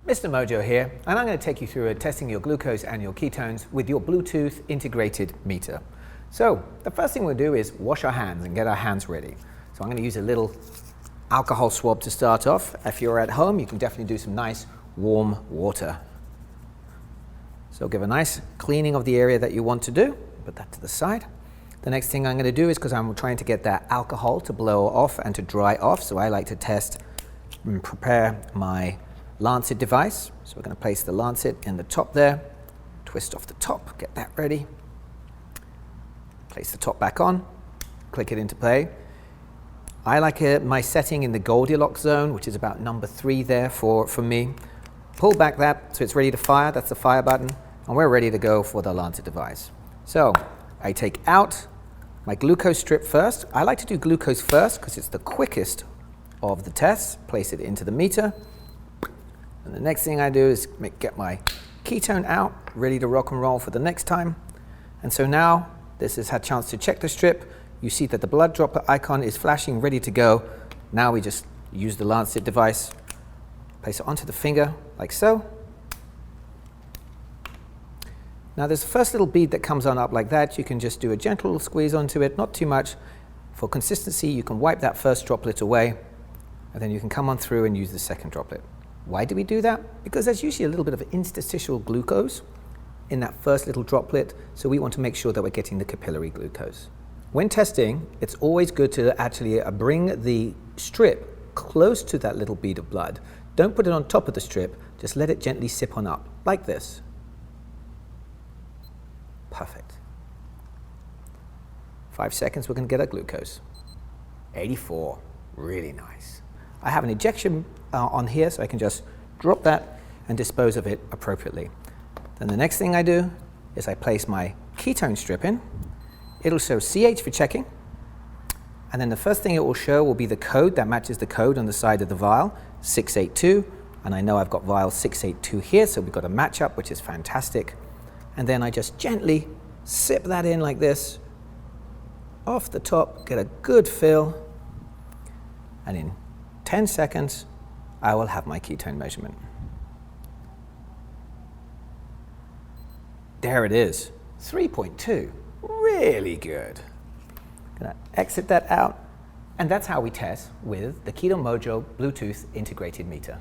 Mr. Mojo here, and I'm going to take you through testing your glucose and your ketones with your Bluetooth integrated meter. So the first thing we'll do is wash our hands and get our hands ready. So I'm going to use a little alcohol swab to start off. If you're at home, you can definitely do some nice warm water. So give a nice cleaning of the area that you want to do. Put that to the side. The next thing I'm going to do is, because I'm trying to get that alcohol to blow off and to dry off, so I like to test and prepare my lancet device. So we're going to place the lancet in the top there, twist off the top, get that ready, place the top back on, click it into play. I like my setting in the Goldilocks zone, which is about number 3 there for me. Pull back that so it's ready to fire, that's the fire button, and we're ready to go for the lancet device. So I take out my glucose strip first. I like to do glucose first because it's the quickest of the tests. Place it into the meter. And the next thing I do is get my ketone out, ready to rock and roll for the next time. And so now this has had a chance to check the strip. You see that the blood droplet icon is flashing, ready to go. Now we just use the lancet device, place it onto the finger like so. Now there's the first little bead that comes on up like that. You can just do a gentle squeeze onto it, not too much. For consistency, you can wipe that first droplet away, and then you can come on through and use the second droplet. Why do we do that? Because there's usually a little bit of interstitial glucose in that first little droplet, so we want to make sure that we're getting the capillary glucose. When testing, it's always good to actually bring the strip close to that little bead of blood. Don't put it on top of the strip, just let it gently sip on up, like this. Perfect. 5 seconds, we're going to get our glucose. 84, really nice. I have an ejection on here, so I can just drop that and dispose of it appropriately. Then the next thing I do is I place my ketone strip in. It'll show CH for checking. And then the first thing it will show will be the code that matches the code on the side of the vial, 682. And I know I've got vial 682 here, so we've got a matchup, which is fantastic. And then I just gently sip that in like this, off the top, get a good fill, and in 10 seconds, I will have my ketone measurement. There it is, 3.2, really good. Gonna exit that out, and that's how we test with the Keto-Mojo Bluetooth integrated meter.